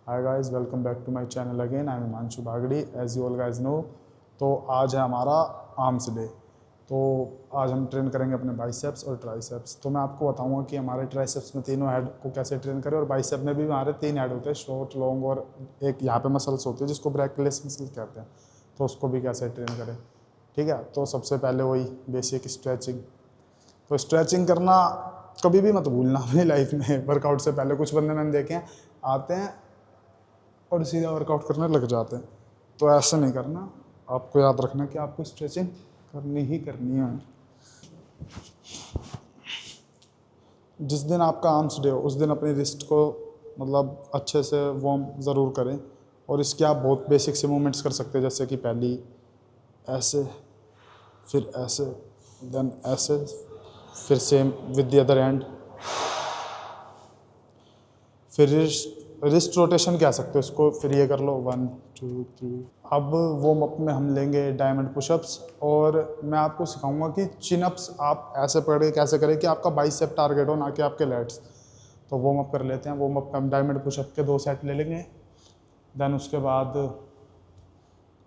Hi guys, welcome back to my channel again. I am Himanshu Bagdi, as you all guys know. तो आज है हमारा arms day. तो आज हम ट्रेन करेंगे अपने बाइसेप्स और ट्राइसेप्स। तो मैं आपको बताऊंगा कि हमारे ट्राइसेप्स में तीनों हेड को कैसे ट्रेन करें, और बाइसेप में भी हमारे 3 हेड होते हैं, शॉर्ट, लॉन्ग और एक यहाँ पे मसल्स होती है जिसको ब्रैकियस मसल कहते हैं। तो उसको भी कैसे ट्रेन करें, ठीक है। तो सबसे पहले वही बेसिक स्ट्रेचिंग। तो स्ट्रेचिंग करना कभी भी मत भूलना अपनी लाइफ में। वर्कआउट से पहले कुछ बंदे मैंने देखे हैं आते हैं और सीधा वर्कआउट करने लग जाते हैं। तो ऐसा नहीं करना, आपको याद रखना कि आपको स्ट्रेचिंग करनी ही करनी है। जिस दिन आपका आर्म्स डे हो उस दिन अपनी रिस्ट को मतलब अच्छे से वार्म ज़रूर करें। और इसके आप बहुत बेसिक से मूवमेंट्स कर सकते हैं, जैसे कि पहली ऐसे, फिर ऐसे, देन ऐसे, फिर same with the other hand, फिर रिस्ट रोटेशन कह सकते हो इसको। फिर ये कर लो 1 2 3। अब वार्म अप में हम लेंगे डायमंड पुशअप्स, और मैं आपको सिखाऊंगा कि चिनअप्स आप ऐसे पकड़ के कैसे करें कि आपका बाइसेप टारगेट हो, ना कि आपके लेट्स। तो वार्म अप कर लेते हैं। वार्म अप में हम डायमंड पुशअप के 2 सेट ले लेंगे। देन उसके बाद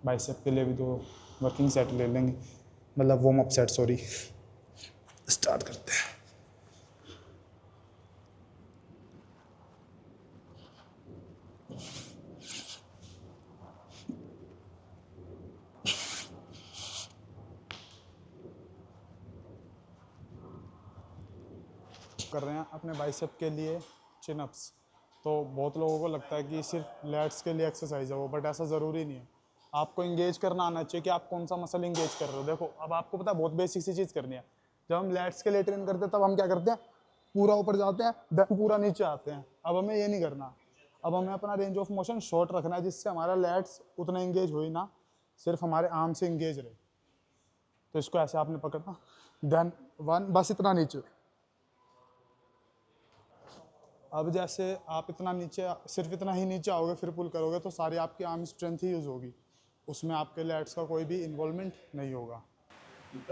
बाइसेप के लिए भी 2 वर्किंग सेट ले लेंगे, मतलब warm up set, sorry. Start करते हैं। कर रहे हैं अपने बाइसेप के लिए चिनअप्स। तो बहुत लोगों को लगता है कि सिर्फ लेट्स के लिए एक्सरसाइज है वो, बट ऐसा ज़रूरी नहीं है। आपको इंगेज करना आना चाहिए कि आप कौन सा मसल इंगेज कर रहे हो। देखो, अब आपको पता है बहुत बेसिक सी चीज़ करनी है। जब हम लेट्स के लिए ट्रेन करते हैं तब हम क्या करते हैं, पूरा ऊपर जाते हैं, देन पूरा नीचे आते हैं। अब हमें ये नहीं करना। अब हमें अपना रेंज ऑफ मोशन शॉर्ट रखना है, जिससे हमारा लेट्स उतना इंगेज हो ही ना, सिर्फ हमारे आर्म से इंगेज रहे। तो इसको ऐसे आपने पकड़ना, देन 1, बस इतना नीचे। अब जैसे आप इतना नीचे, सिर्फ इतना ही नीचे आओगे, फिर पुल करोगे तो सारी आपकी आर्म स्ट्रेंथ ही यूज़ होगी, उसमें आपके लेट्स का कोई भी इन्वॉल्वमेंट नहीं होगा।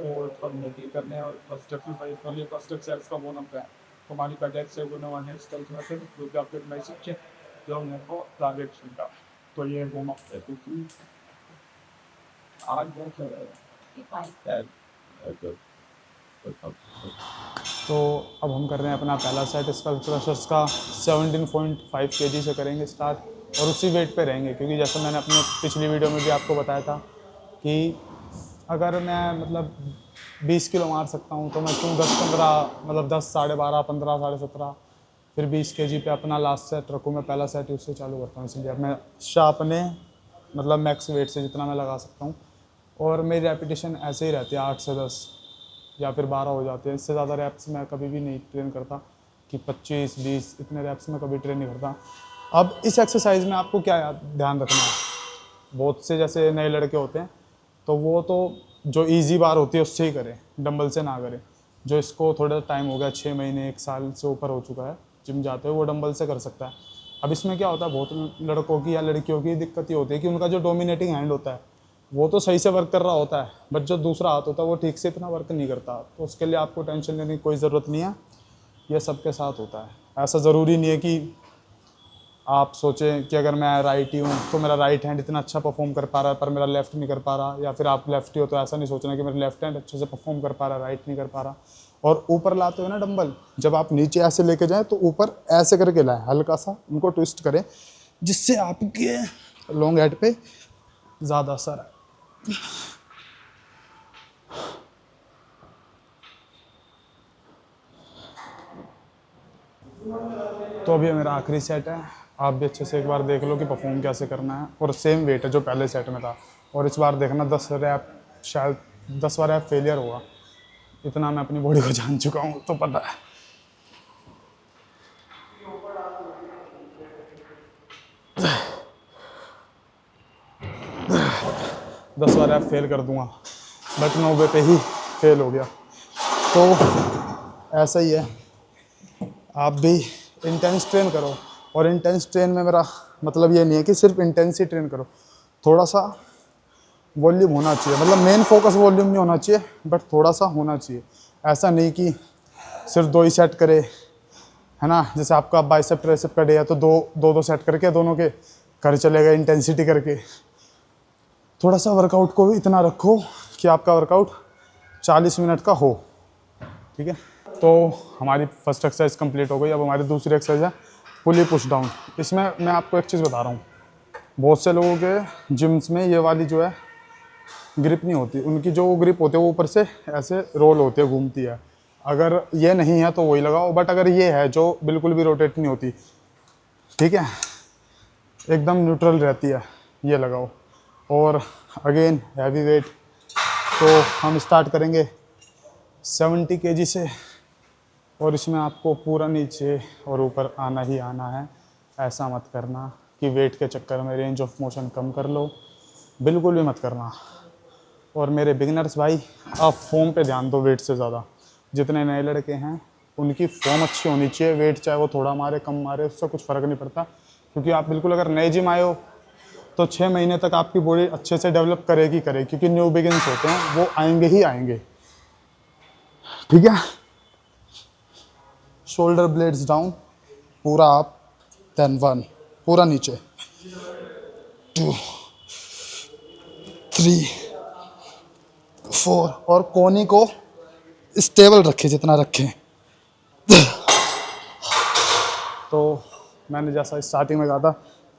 और फॉर्मेटिव करने और फर्स्ट एक्सरसाइज कर लिए। फर्स्ट एक्सरसाइज का वो नंबर है हमारी पैकेट से वो नवा है स्टल में से जो कि आपके मैसेज चेक जो हमने को टारगेट का। तो ये वो मत है क्योंकि आज बहुत है। तो अब हम कर रहे हैं अपना पहला सेट स्कल क्रशर्स का। 17.5 kg से करेंगे स्टार्ट, और उसी वेट पे रहेंगे, क्योंकि जैसे मैंने अपने पिछली वीडियो में भी आपको बताया था कि अगर मैं मतलब 20 किलो मार सकता हूँ तो मैं क्यों 10-15, मतलब 10, 12.5, 15, 17.5, फिर 20 kg पे अपना लास्ट सेट रखूँ। मैं पहला सेट उससे चालू करता हूँ, इसलिए मैं अपने मतलब मैक्स वेट से जितना मैं लगा सकता हूँ। और मेरी रेपिटेशन ऐसे ही रहती है 8 से 10 या फिर 12 हो जाते हैं। इससे ज़्यादा रैप्स मैं कभी भी नहीं ट्रेन करता कि 25-20 इतने रैप्स में कभी ट्रेन नहीं करता। अब इस एक्सरसाइज में आपको क्या ध्यान रखना है, बहुत से जैसे नए लड़के होते हैं तो वो तो जो इजी बार होती है उससे ही करें, डंबल से ना करें। जो इसको थोड़ा टाइम हो गया, 6 महीने 1 साल से ऊपर हो चुका है जिम जाते हुए, वो डंबल से कर सकता है। अब इसमें क्या होता है, बहुत लड़कों की या लड़कियों की दिक्कत ये होती है कि उनका जो डोमिनेटिंग हैंड होता है वो तो सही से वर्क कर रहा होता है, बट जो दूसरा हाथ होता है वो ठीक से इतना वर्क नहीं करता। तो उसके लिए आपको टेंशन लेने की कोई ज़रूरत नहीं है, ये सबके साथ होता है। ऐसा ज़रूरी नहीं है कि आप सोचें कि अगर मैं राइट ही हूँ तो मेरा राइट हैंड इतना अच्छा परफॉर्म कर पा रहा है पर मेरा लेफ्ट नहीं कर पा रहा, या फिर आप लेफ्ट ही हो तो ऐसा नहीं सोचना कि मेरा लेफ्ट हैंड अच्छे से परफॉर्म कर पा रहा है, राइट नहीं कर पा रहा। और ऊपर लाते हो ना डंबल, जब आप नीचे ऐसे लेके जाएं तो ऊपर ऐसे करके लाएं, हल्का सा उनको ट्विस्ट करें, जिससे आपके लॉन्ग हेड पे ज़्यादा असर है। तो अभी मेरा आखिरी सेट है, आप भी अच्छे से एक बार देख लो कि परफॉर्म कैसे करना है। और सेम वेट है जो पहले सेट में था, और इस बार देखना 10 रैप, शायद 10वां रैप फेलियर होगा। इतना मैं अपनी बॉडी को जान चुका हूँ तो पता है। 10वां रैप फेल कर दूंगा, बट 90 पे ही फेल हो गया। तो ऐसा ही है, आप भी इंटेंस ट्रेन करो। और इंटेंस ट्रेन में मेरा मतलब ये नहीं है कि सिर्फ इंटेंस ही ट्रेन करो, थोड़ा सा वॉल्यूम होना चाहिए। मतलब मेन फोकस वॉल्यूम नहीं होना चाहिए, बट थोड़ा सा होना चाहिए। ऐसा नहीं कि सिर्फ 2 ही सेट करे, है ना। जैसे आपका बाइसेप ट्राइसेप का डे है तो दो सेट करके दोनों के कर चलेगा इंटेंसिटी करके। थोड़ा सा वर्कआउट को भी इतना रखो कि आपका वर्कआउट 40 मिनट का हो, ठीक है। तो हमारी फर्स्ट एक्सरसाइज कंप्लीट हो गई। अब हमारी दूसरी एक्सरसाइज है पुली पुश डाउन। इसमें मैं आपको एक चीज़ बता रहा हूँ, बहुत से लोगों के जिम्स में ये वाली जो है ग्रिप नहीं होती, उनकी जो ग्रिप होती है वो ऊपर से ऐसे रोल होती है, घूमती है। अगर ये नहीं है तो वही लगाओ, बट अगर ये है जो बिल्कुल भी रोटेट नहीं होती, ठीक है, एकदम न्यूट्रल रहती है, ये लगाओ। और अगेन हैवी वेट, तो हम स्टार्ट करेंगे 70 केजी से, और इसमें आपको पूरा नीचे और ऊपर आना ही आना है। ऐसा मत करना कि वेट के चक्कर में रेंज ऑफ मोशन कम कर लो, बिल्कुल भी मत करना। और मेरे बिगिनर्स भाई, आप फॉर्म पे ध्यान दो वेट से ज़्यादा। जितने नए लड़के हैं उनकी फॉर्म अच्छी होनी चाहिए। वेट चाहे वो थोड़ा मारे कम मारे उससे कुछ फ़र्क नहीं पड़ता, क्योंकि आप बिल्कुल अगर नए जिम आए हो तो 6 महीने तक आपकी बॉडी अच्छे से डेवलप करेगी, क्योंकि न्यू बिगिनर्स होते हैं, वो आएंगे ही आएंगे, ठीक है। शोल्डर ब्लेड्स डाउन, पूरा अप, देन 1, पूरा नीचे, 2, 3, 4, और कोनी को स्टेबल रखें जितना रखें। तो मैंने जैसा स्टार्टिंग में कहा था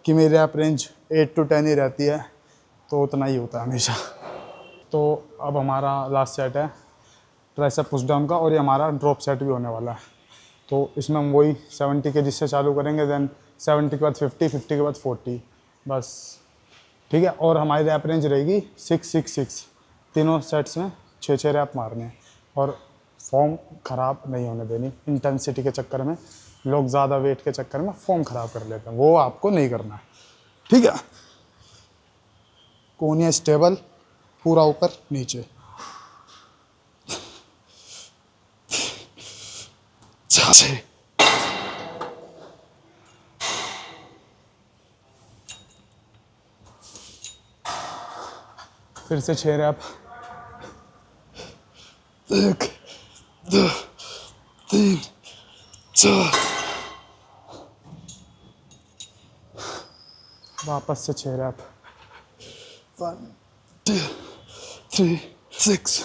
कि मेरी रैप रेंज 8 to 10 ही रहती है, तो उतना ही होता है हमेशा। तो अब हमारा लास्ट सेट है ट्राइसेप पुश डाउन का, और ये हमारा ड्रॉप सेट भी होने वाला है। तो इसमें हम वही 70 के जिससे चालू करेंगे, देन 70 के बाद 50, 50 के बाद 40, बस, ठीक है। और हमारी रैप रेंज रहेगी 6-6-6, तीनों सेट्स में 6-6 रैप मारने हैं। और फॉर्म ख़राब नहीं होने देनी। इंटेंसिटी के चक्कर में लोग ज़्यादा वेट के चक्कर में फॉर्म ख़राब कर लेते हैं, वो आपको नहीं करना है, ठीक है। कोनिया स्टेबल, पूरा ऊपर नीचे, से फिर से 6 रैप, 1, 2, 3, 4, वापस से 6 रैप, 1, 2, 3, 6।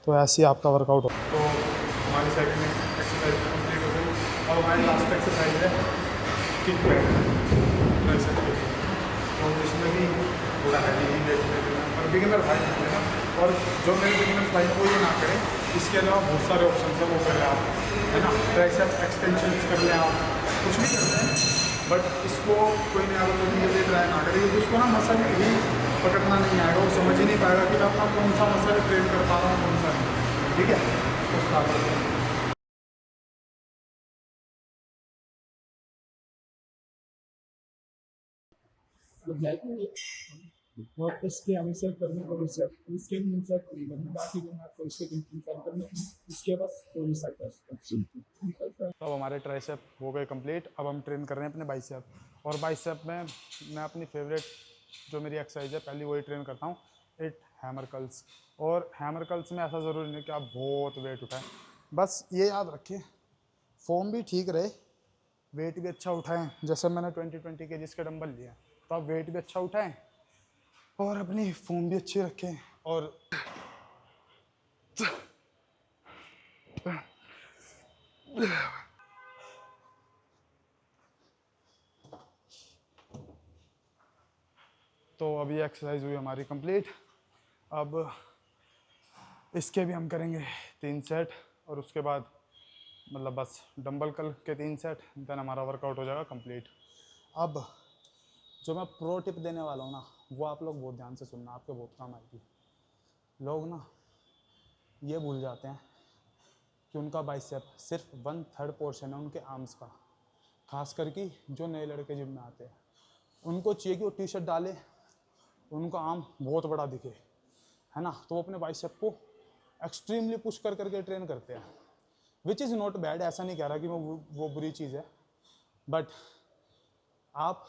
तो ऐसे ही आपका वर्कआउट हो। तो हमारी सेकंड एक्सरसाइज कंप्लीट हो गई। अब हमारी लास्ट एक्सरसाइज है किक बैक, तो इसमें भी थोड़ा हैवी ही वेट लेना, और बिगिनर भाई है ना, और जो मेरे बिगिनर्स भाई वो ये ना करें, इसके अलावा बहुत सारे ऑप्शन है, वो करें आप, है ना। ट्राइसेप एक्सटेंशन कर लें आप, कुछ भी करते हैं, बट इसको कोई नहीं आगे कभी जल्दी ट्राई ना करें, क्योंकि उसको ना मसल ही पकड़ना नहीं आएगा, वो समझ ही नहीं पाएगा कि मैं अपना कौन सा मसल ट्रेन कर पा रहा हूँ, कौन सा नहीं, ठीक है। तो स्टार्ट करते हैं। और इसके अनुसार करने को रिसर्च इसके अनुसार करने बाकी जो आपको इसके अनुसार करने इसके बस कोई साइकिल। तो अब हमारे ट्राइसेप हो गए कंप्लीट। अब हम ट्रेन कर रहे हैं अपने बाइसेप, और बाइसेप में मैं अपनी फेवरेट जो मेरी एक्सरसाइज है पहली वही ट्रेन करता हूँ, 8 हैमर कर्ल्स। और हैमर कर्ल्स में ऐसा ज़रूरी नहीं कि आप बहुत वेट उठाएं, बस ये याद रखें फॉर्म भी ठीक रहे, वेट भी अच्छा उठाएं। जैसे मैंने 20-20 के जिसके डंबल लिए हैं, तो आप वेट भी अच्छा उठाएं और अपनी फॉर्म भी अच्छी रखें। और तो अभी एक्सरसाइज हुई हमारी कंप्लीट। अब इसके भी हम करेंगे 3 सेट, और उसके बाद मतलब बस डंबल कल के 3 सेट, देन हमारा वर्कआउट हो जाएगा कंप्लीट। अब जो मैं प्रो टिप देने वाला हूँ ना, वो आप लोग बहुत ध्यान से सुनना, आपके बहुत काम आएगी। लोग ना ये भूल जाते हैं कि उनका बाइसेप सिर्फ 1/3 पोर्शन है उनके आर्म्स का। खास करके जो नए लड़के जिम में आते हैं, उनको चाहिए कि वो टी शर्ट डाले, उनका आर्म बहुत बड़ा दिखे, है ना। तो वो अपने बाइसेप को एक्सट्रीमली पुश कर करके ट्रेन करते हैं, विच इज़ नॉट बैड, ऐसा नहीं कह रहा कि वो बुरी चीज़ है, बट आप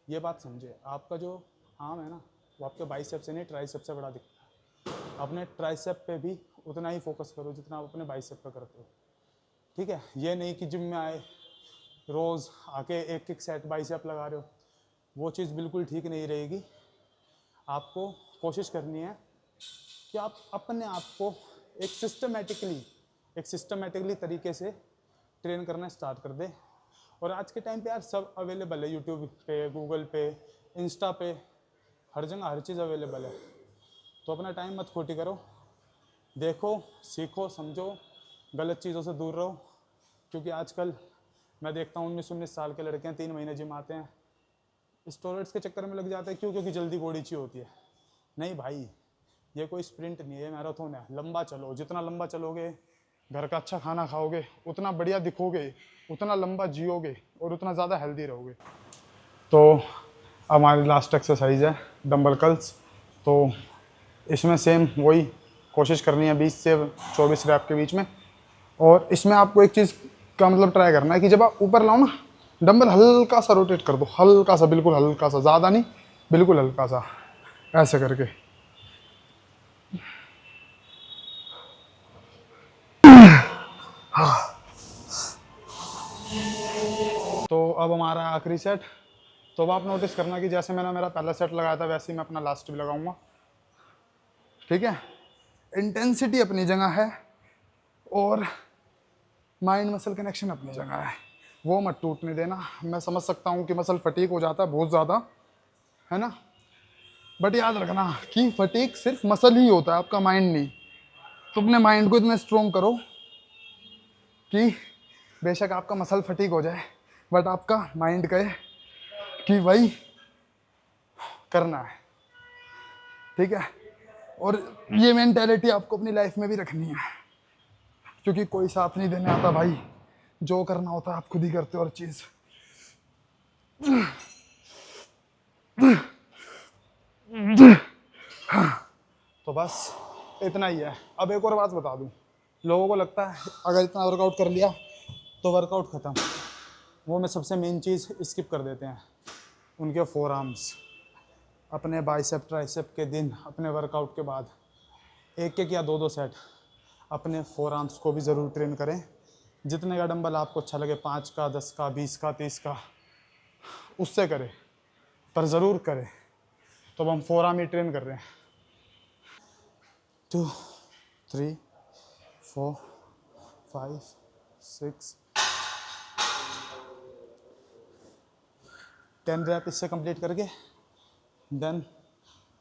ये बात समझे, आपका जो आर्म है ना, वो आपके बाइसेप से नहीं ट्राइसेप से बड़ा दिखता है। अपने ट्राइसेप पे भी उतना ही फोकस करो जितना आप अपने बाइसेप पे करते हो, ठीक है। ये नहीं कि जिम में आए रोज़ आके एक एक सेट बाइसेप लगा रहे हो, वो चीज़ बिल्कुल ठीक नहीं रहेगी। आपको कोशिश करनी है कि आप अपने आप को एक सिस्टमेटिकली तरीके से ट्रेन करना स्टार्ट कर दे। और आज के टाइम पे यार सब अवेलेबल है, यूट्यूब पे, गूगल पे, इंस्टा पे, हर जगह हर चीज़ अवेलेबल है। तो अपना टाइम मत खोटी करो, देखो, सीखो, समझो, गलत चीज़ों से दूर रहो। क्योंकि आजकल मैं देखता हूँ 19-19 साल के लड़के हैं, 3 महीने जिम आते हैं, स्टेरॉइड्स के चक्कर में लग जाते हैं। क्यों? क्योंकि जल्दी बॉडी चाहिए होती है। नहीं भाई, ये कोई स्प्रिंट नहीं है, मैराथन है। लंबा चलो, जितना लंबा चलोगे, घर का अच्छा खाना खाओगे, उतना बढ़िया दिखोगे, उतना लंबा जियोगे और उतना ज़्यादा हेल्दी रहोगे। तो हमारी लास्ट एक्सरसाइज है डंबल कर्ल्स। तो इसमें सेम वही कोशिश करनी है 20 से 24 रैप के बीच में। और इसमें आपको एक चीज़ का मतलब ट्राई करना है कि जब आप ऊपर लाओ ना, डंबल हल्का सा रोटेट कर दो, हल्का सा, बिल्कुल हल्का सा, ज़्यादा नहीं, बिल्कुल हल्का सा, ऐसे करके। तो अब हमारा आखिरी सेट। तो अब आप नोटिस करना कि जैसे मैंने मेरा पहला सेट लगाया था वैसे ही मैं अपना लास्ट भी लगाऊंगा। ठीक है, इंटेंसिटी अपनी जगह है और माइंड मसल कनेक्शन अपनी जगह है, वो मत टूटने देना। मैं समझ सकता हूँ कि मसल फटीक हो जाता है बहुत ज़्यादा, है ना, बट याद रखना कि फटीक सिर्फ मसल ही होता है, आपका माइंड नहीं। तो अपने माइंड को इतना स्ट्रोंग करो कि बेशक आपका मसल फटीक हो जाए, बट आपका माइंड कहे कि वही करना है। ठीक है, और ये मेंटेलिटी आपको अपनी लाइफ में भी रखनी है, क्योंकि कोई साथ नहीं देने आता भाई, जो करना होता है आप खुद ही करते हो हर चीज़। तो बस इतना ही है। अब एक और बात बता दूं, लोगों को लगता है अगर इतना वर्कआउट कर लिया तो वर्कआउट ख़त्म। वो मैं सबसे मेन चीज़ स्किप कर देते हैं, उनके फोर आर्म्स। अपने बाइसेप ट्राइसेप के दिन, अपने वर्कआउट के बाद एक एक या दो दो सेट अपने फोर आर्म्स को भी ज़रूर ट्रेन करें। जितने का डंबल आपको अच्छा लगे, 5 का, 10 का, 20 का, 30 का, उससे करें, पर ज़रूर करें। तो अब हम फोर आर्म ही ट्रेन कर रहे हैं। 2 3 4 5 6 10 रैप इससे कंप्लीट करके देन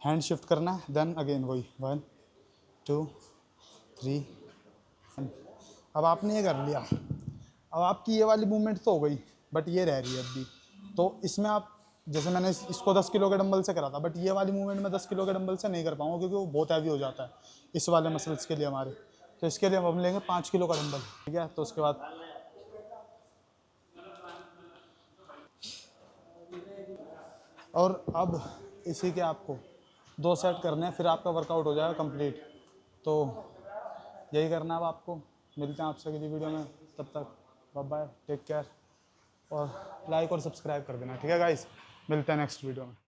हैंड शिफ्ट करना है, देन अगेन वही 1 2 3। अब आपने ये कर लिया, अब आपकी ये वाली मूवमेंट तो हो गई, बट ये रह रही है अभी। तो इसमें आप, जैसे मैंने इसको 10 किलो के डंबल से करा था, बट ये वाली मूवमेंट मैं 10 किलो के डंबल से नहीं कर पाऊंगा, क्योंकि वो बहुत हैवी हो जाता है इस वाले मसल्स के लिए हमारे। तो इसके लिए हम लेंगे 5 किलो का डंबल। ठीक है, तो उसके बाद और अब इसी के आपको 2 सेट करने हैं, फिर आपका वर्कआउट हो जाएगा कंप्लीट। तो यही करना है अब आपको। मिलते हैं आपसे अगली वीडियो में, तब तक बाय बाय, टेक केयर, और लाइक और सब्सक्राइब कर देना। ठीक है गाइस, मिलते हैं नेक्स्ट वीडियो में।